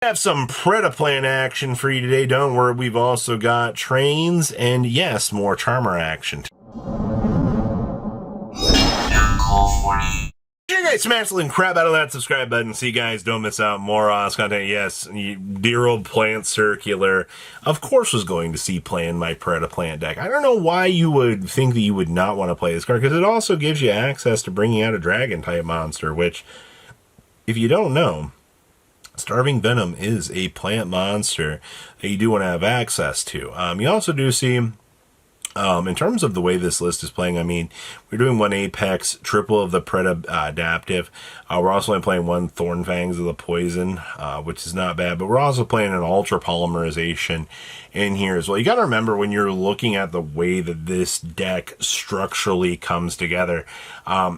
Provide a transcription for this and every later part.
Have some Predaplant action for you today. Don't worry, we've also got trains and yes, more Charmer action. Sure, guys, smash the link, crap out of that subscribe button so you guys don't miss out more awesome content. Yes, dear old Plant Circular, of course, was going to see playing my Predaplant deck. I don't know why you would think that you would not want to play this card, because it also gives you access to bringing out a dragon type monster, which, if you don't know, Starving Venom is a plant monster that you do want to have access to. You also do see, in terms of the way this list is playing, I mean, we're doing one Apex, triple of the Adaptive. We're also only playing one Thornfangs of the Poison, which is not bad, but we're also playing an Ultra Polymerization in here as well. You got to remember, when you're looking at the way that this deck structurally comes together,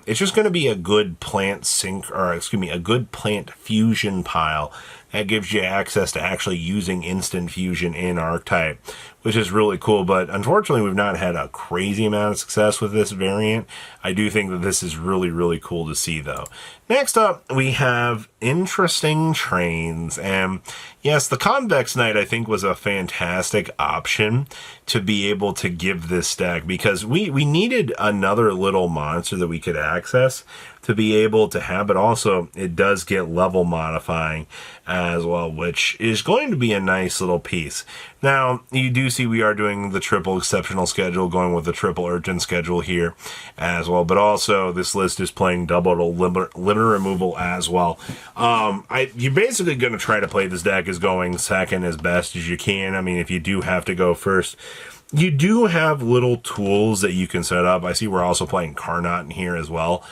it's just going to be a good plant a good plant fusion pile that gives you access to actually using instant fusion in Archetype, which is really cool. But unfortunately, we've not had a crazy amount of success with this variant. I do think that this is really, really cool to see, though. Next up, we have interesting trains. And yes, the Convex Knight, I think, was a fantastic option to be able to give this deck, because we needed another little monster that we could access to be able to have, but also it does get level modifying as well, which is going to be a nice little piece. Now, you do see we are doing the triple exceptional schedule, going with the triple urgent schedule here as well, but also this list is playing double limiter removal as well. You're basically going to try to play this deck as going second as best as you can. I mean, if you do have to go first, you do have little tools that you can set up. I see we're also playing Carnot in here as well.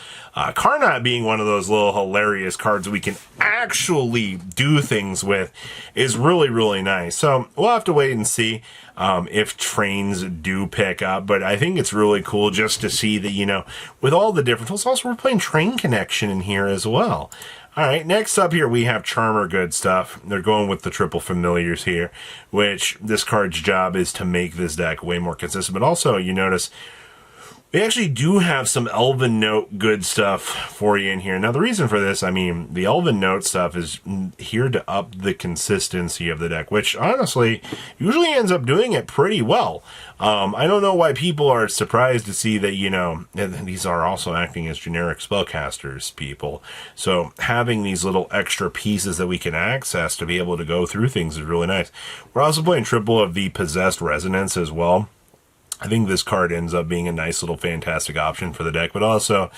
Carnot being one of those little hilarious cards we can actually do things with is really, really nice. So we'll have to wait and see if trains do pick up. But I think it's really cool just to see that, you know, with all the different tools. Also, we're playing Train Connection in here as well. All right, next up here, we have Charmer Good Stuff. They're going with the triple familiars here, which this card's job is to make this deck way more consistent. But also, you notice, we actually do have some Elven Note good stuff for you in here. Now, the reason for this, I mean, the Elven Note stuff is here to up the consistency of the deck, which honestly usually ends up doing it pretty well. I don't know why people are surprised to see that, you know, these are also acting as generic spellcasters, people. So having these little extra pieces that we can access to be able to go through things is really nice. We're also playing triple of the Possessed Resonance as well. I think this card ends up being a nice little fantastic option for the deck, but also,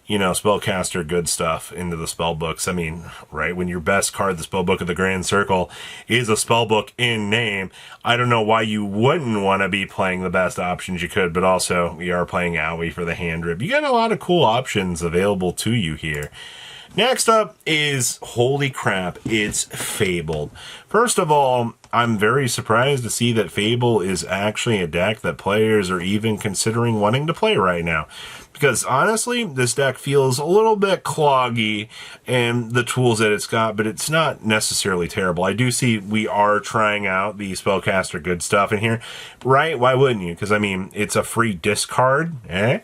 you know, spellcaster good stuff into the spell books. I mean, right, when your best card, the spell book of the Grand Circle, is a spell book in name, I don't know why you wouldn't want to be playing the best options you could, but also we are playing Owie for the hand rip. You got a lot of cool options available to you here. Next up is, holy crap, it's Fabled. First of all, I'm very surprised to see that Fable is actually a deck that players are even considering wanting to play right now. Because honestly, this deck feels a little bit cloggy and the tools that it's got, but it's not necessarily terrible. I do see we are trying out the spellcaster good stuff in here, right? Why wouldn't you? Because I mean, it's a free discard. Yeah,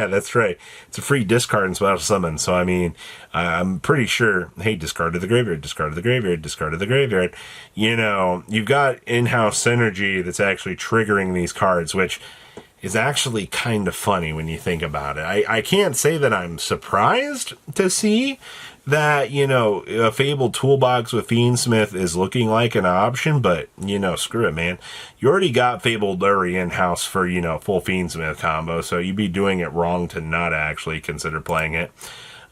that's right. It's a free discard in Special Summon. So I mean, I'm pretty sure, hey, discard to the graveyard, discard to the graveyard, discard to the graveyard. You know, you've got in-house synergy that's actually triggering these cards, which is actually kind of funny when you think about it. I can't say that I'm surprised to see that, you know, a Fabled toolbox with Fiendsmith is looking like an option, but, you know, screw it, man. You already got Fabled Lurie in-house for, you know, full Fiendsmith combo, so you'd be doing it wrong to not actually consider playing it.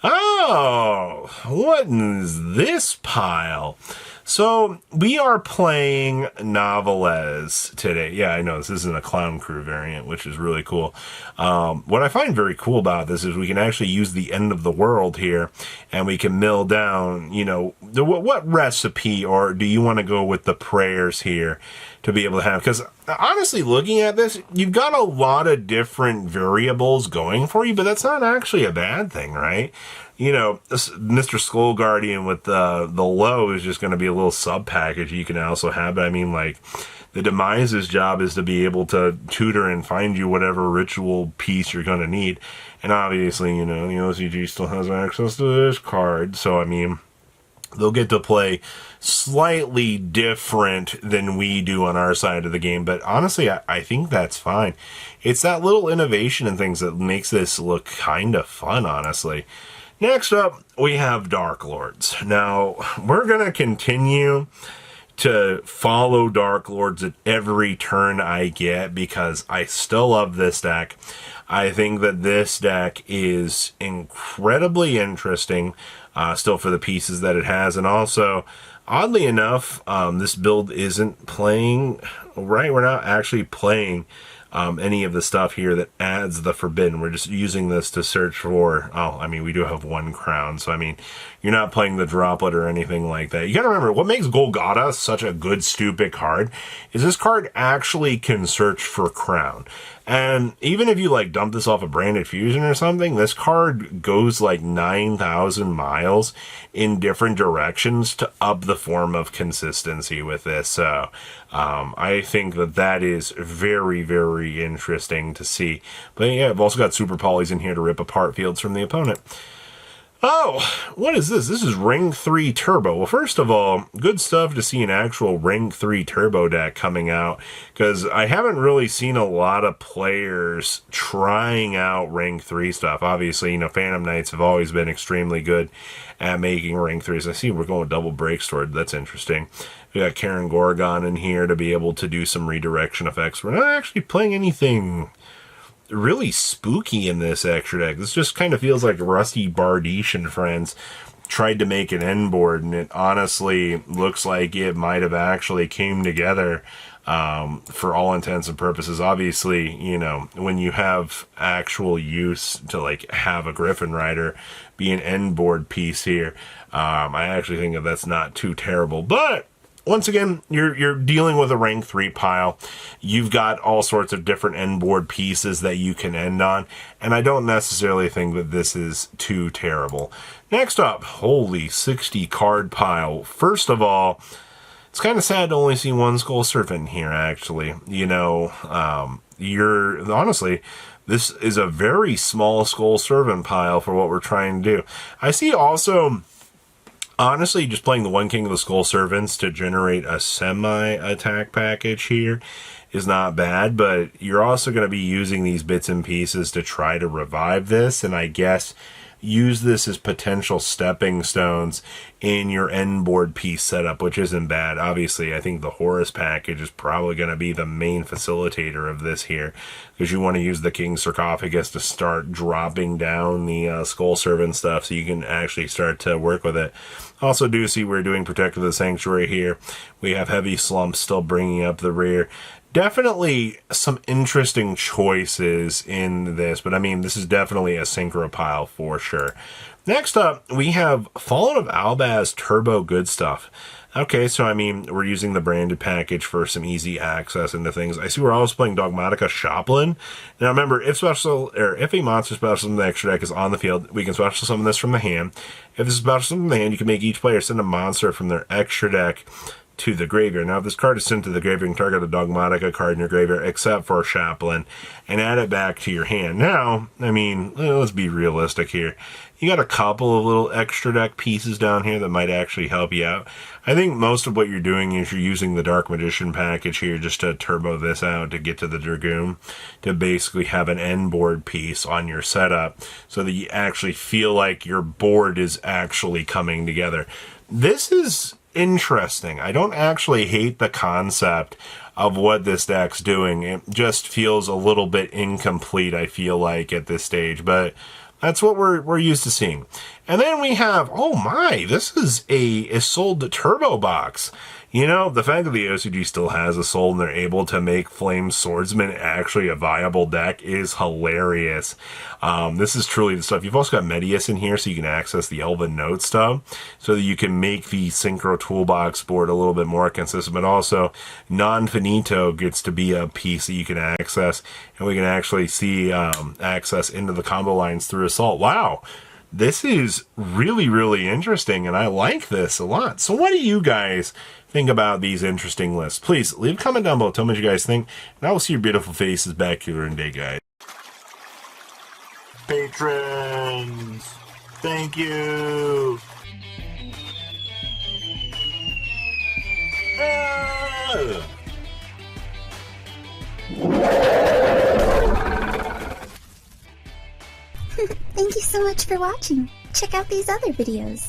Oh, what is this pile? So, we are playing Novelez today. Yeah, I know, this isn't a Clown Crew variant, which is really cool. What I find very cool about this is we can actually use the End of the World here, and we can mill down, you know, what recipe, or do you want to go with the prayers here to be able to have? Because honestly, looking at this, you've got a lot of different variables going for you, but that's not actually a bad thing, right? You know, Mr. Skull Guardian with the low is just going to be a little sub package you can also have. But I mean, like, the Demise's job is to be able to tutor and find you whatever ritual piece you're going to need. And obviously, you know, the OCG still has access to this card. So, I mean, They'll get to play slightly different than we do on our side of the game, but honestly, I think that's fine. It's that little innovation and things that makes this look kind of fun, honestly. Next up, we have Darklords. Now, we're going to continue to follow Darklords at every turn I get because I still love this deck. I think that this deck is incredibly interesting, still for the pieces that it has, and also, oddly enough, this build isn't playing, right, we're not actually playing any of the stuff here that adds the forbidden. We're just using this to search for, oh, I mean, we do have one crown, so I mean, you're not playing the droplet or anything like that. You gotta remember, what makes Golgotha such a good stupid card is this card actually can search for crown. And even if you like dump this off a branded fusion or something, this card goes like 9,000 miles in different directions to up the form of consistency with this. So I think that that is very, very interesting to see. But yeah, I've also got super polys in here to rip apart fields from the opponent. Oh, what is this? This is Ring 3 Turbo. Well, first of all, good stuff to see an actual Ring 3 Turbo deck coming out, because I haven't really seen a lot of players trying out Ring 3 stuff. Obviously, you know, Phantom Knights have always been extremely good at making Ring 3s. I see we're going double break sword. That's interesting. We got Karen Gorgon in here to be able to do some redirection effects. We're not actually playing anything really spooky in this extra deck. This just kind of feels like Rusty Bardiche and friends tried to make an end board, and it honestly looks like it might have actually came together for all intents and purposes. Obviously, you know, when you have actual use to like have a Griffin Rider be an end board piece here, I actually think that that's not too terrible. But once again, you're dealing with a rank 3 pile. You've got all sorts of different end board pieces that you can end on, and I don't necessarily think that this is too terrible. Next up, holy 60 card pile. First of all, it's kind of sad to only see one Skull Serpent here, actually. You know, honestly, this is a very small Skull Serpent pile for what we're trying to do. I see also, honestly, just playing the one King of the Skull Servants to generate a semi-attack package here is not bad, but you're also going to be using these bits and pieces to try to revive this, and I guess use this as potential stepping stones in your end board piece setup, which isn't bad. Obviously, I think the Horus package is probably going to be the main facilitator of this here, because you want to use the King's Sarcophagus to start dropping down the Skull Servant stuff so you can actually start to work with it. Also do see we're doing Protector of the Sanctuary here. We have Heavy Slump still bringing up the rear. Definitely some interesting choices in this, but I mean, this is definitely a synchro pile for sure. Next up, we have Fallen of Albaz Turbo Good Stuff. Okay, so I mean, we're using the branded package for some easy access into things. I see we're also playing Dogmatika Shoplin. Now remember, if a monster special in the extra deck is on the field, we can special summon this from the hand. If this is special summon from the hand, you can make each player send a monster from their extra deck to the graveyard. Now, if this card is sent to the graveyard, you can target the Dogmatika card in your graveyard, except for Chaplain, and add it back to your hand. Now, I mean, let's be realistic here. You got a couple of little extra deck pieces down here that might actually help you out. I think most of what you're doing is you're using the Dark Magician package here just to turbo this out to get to the Dragoon, to basically have an end board piece on your setup so that you actually feel like your board is actually coming together. This is interesting. I don't actually hate the concept of what this deck's doing. It just feels a little bit incomplete, I feel like, at this stage, but that's what we're used to seeing. And then we have, oh my, this is a Isolde Turbo box. You know, the fact that the OCG still has Isolde and they're able to make Flame Swordsman actually a viable deck is hilarious. This is truly the stuff. You've also got Medius in here so you can access the Elven Note stuff, so that you can make the Synchro Toolbox board a little bit more consistent, but also Non-Finito gets to be a piece that you can access, and we can actually see access into the combo lines through Assault. Wow! This is really, really interesting, and I like this a lot. So what do you guys think about these interesting lists? Please leave a comment down below. Tell me what you guys think, and I will see your beautiful faces back here in a day, guys. Patrons, thank you. Thank you so much for watching. Check out these other videos.